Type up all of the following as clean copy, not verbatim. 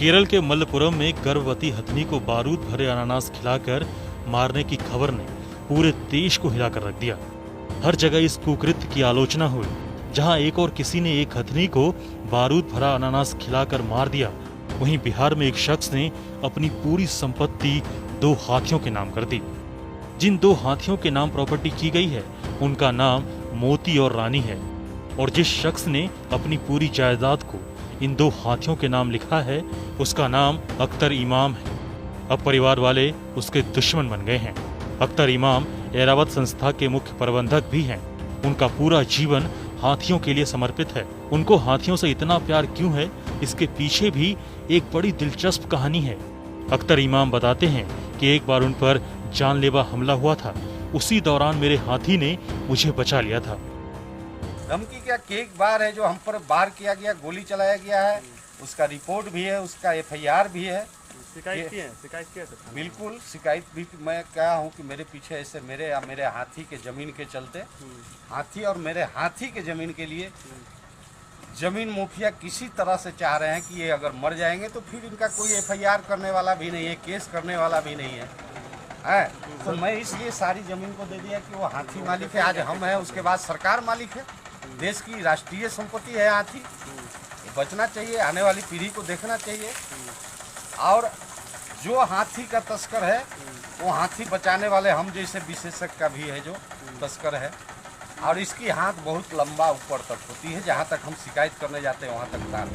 केरल के मल्लपुरम में गर्भवती हथनी को बारूद भरे अनानास खिलाकर मारने की खबर ने पूरे देश को हिलाकर रख दिया। हर जगह इस कुकृत्य की आलोचना हुई। जहां एक और किसी ने एक हथनी को बारूद भरा अनानास खिलाकर मार दिया, वहीं बिहार में एक शख्स ने अपनी पूरी संपत्ति 2 हाथियों के नाम कर दी। जिन 2 हाथियों के नाम प्रॉपर्टी की गई है, उनका नाम मोती और रानी है, और जिस शख्स ने अपनी पूरी जायदाद को इन 2 हाथियों के नाम लिखा है, उसका नाम अख्तर इमाम है। अब परिवार वाले उसके दुश्मन बन गए हैं। अख्तर इमाम ऐरावत संस्था के मुख्य प्रबंधक भी हैं। उनका पूरा जीवन हाथियों के लिए समर्पित है। उनको हाथियों से इतना प्यार क्यों है, इसके पीछे भी एक बड़ी दिलचस्प कहानी है। अख्तर इमाम बताते हैं कि एक बार उन पर जानलेवा हमला हुआ था। उसी दौरान मेरे हाथी ने मुझे बचा लिया था। धमकी क्या एक बार है जो हम पर वार किया गया, गोली चलाया गया है, उसका रिपोर्ट भी है, उसका FIR भी है। शिकायत किया था? बिल्कुल शिकायत भी मैं क्या हूँ कि मेरे पीछे ऐसे मेरे हाथी के जमीन के चलते, हाथी और मेरे हाथी के जमीन के लिए जमीन मुखिया किसी तरह से चाह रहे हैं कि ये अगर मर जाएंगे तो फिर इनका कोई FIR करने वाला भी नहीं है, केस करने वाला भी नहीं है। तो मैं इसलिए सारी जमीन को दे दिया कि वो हाथी मालिक है। आज हम हैं, उसके बाद सरकार मालिक है। देश की राष्ट्रीय संपत्ति है हाथी, बचना चाहिए, आने वाली पीढ़ी को देखना चाहिए। और जो हाथी का तस्कर है, वो हाथी बचाने वाले हम जैसे विशेषज्ञ का भी है जो तस्कर है, और इसकी हाथ बहुत लंबा ऊपर तक होती है। जहाँ तक हम शिकायत करने जाते हैं वहाँ तक तार।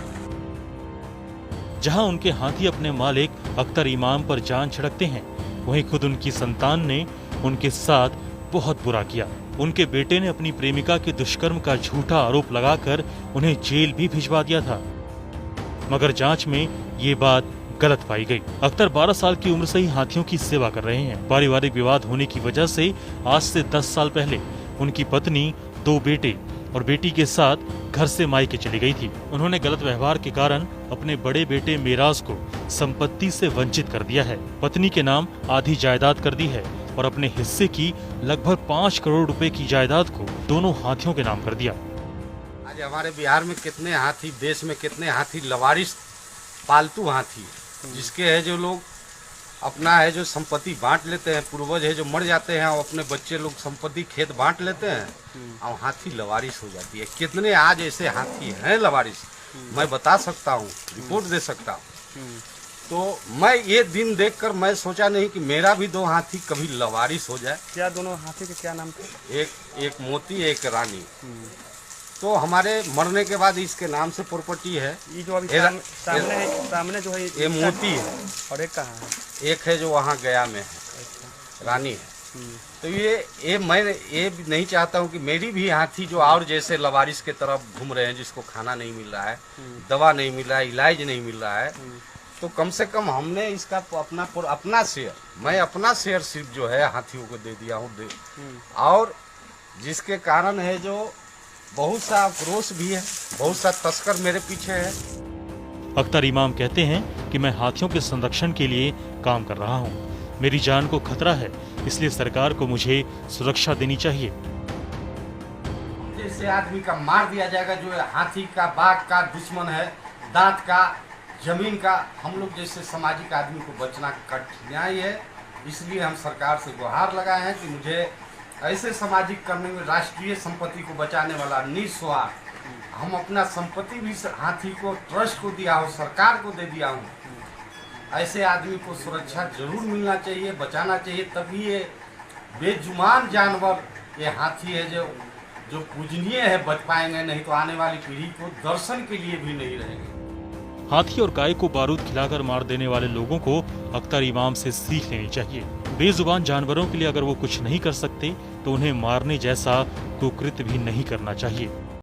जहां उनके हाथी अपने मालिक अख्तर इमाम पर जान छिड़कते हैं, वहीं खुद उनकी संतान ने उनके साथ बहुत बुरा किया। उनके बेटे ने अपनी प्रेमिका के दुष्कर्म का झूठा आरोप लगाकर उन्हें जेल भी भिजवा दिया था, मगर जांच में ये बात गलत पाई गई। अख्तर 12 साल की उम्र से ही हाथियों की सेवा कर रहे हैं। पारिवारिक विवाद होने की वजह से आज से 10 साल पहले उनकी पत्नी, 2 बेटे और बेटी के साथ घर से मायके चली गई थी। उन्होंने गलत व्यवहार के कारण अपने बड़े बेटे मेराज को संपत्ति से वंचित कर दिया है। पत्नी के नाम आधी जायदाद कर दी है और अपने हिस्से की लगभग 5 करोड़ रुपए की जायदाद को दोनों हाथियों के नाम कर दिया। आज हमारे बिहार में कितने हाथी, देश में कितने हाथी लवारिस पालतू हाथी, जिसके है जो लोग अपना है जो संपत्ति बांट लेते हैं, पूर्वज है जो मर जाते हैं और अपने बच्चे लोग संपत्ति खेत बांट लेते हैं और हाथी लवारिस हो जाती है। कितने आज ऐसे हाथी हैं लवारिस, मैं बता सकता हूँ, रिपोर्ट दे सकता हूँ। तो मैं ये दिन देखकर मैं सोचा नहीं कि मेरा भी 2 हाथी कभी लवारिस हो जाए। क्या दोनों हाथी के क्या नाम थे? एक मोती, एक रानी। तो हमारे मरने के बाद इसके नाम से प्रॉपर्टी है। ये जो अभी सामने जो है ये मोती है, और एक कहाँ है? एक है जो वहाँ गया में है, रानी है। तो ये मैं ये भी नहीं चाहता हूँ कि मेरी भी हाथी जो और जैसे लवारिस के तरफ घूम रहे हैं, जिसको खाना नहीं मिल रहा है, दवा नहीं मिल रहा है, इलाज नहीं मिल रहा है, तो कम से कम हमने इसका अपना शेयर, मैं अपना शेयर सिर्फ जो है हाथियों को दे दिया हूँ। और जिसके कारण है जो बहुत सा आक्रोश भी है, बहुत सा तस्कर मेरे पीछे है। अख्तर इमाम कहते हैं कि मैं हाथियों के संरक्षण के लिए काम कर रहा हूं। मेरी जान को खतरा है, इसलिए सरकार को मुझे सुरक्षा देनी चाहिए। जैसे आदमी का मार दिया जाएगा जो हाथी का, बाघ का दुश्मन है, दांत का, जमीन का, हम लोग जैसे सामाजिक आदमी को बचना कठिनाई है। इसलिए हम सरकार से गुहार लगाए हैं कि मुझे ऐसे सामाजिक करने में राष्ट्रीय संपत्ति को बचाने वाला निस्वार्थ, हम अपना संपत्ति भी हाथी को, ट्रस्ट को दिया हो, सरकार को दे दिया हूँ। ऐसे आदमी को सुरक्षा जरूर मिलना चाहिए, बचाना चाहिए, तभी ये बेजुबान जानवर, ये हाथी है जो पूजनीय है, बच पाएंगे। नहीं तो आने वाली पीढ़ी को दर्शन के लिए भी नहीं रहेंगे। हाथी और गाय को बारूद खिलाकर मार देने वाले लोगों को अख्तर इमाम से सीख लेनी चाहिए। बेजुबान जानवरों के लिए अगर वो कुछ नहीं कर सकते, तो उन्हें मारने जैसा कुकृत्य भी नहीं करना चाहिए।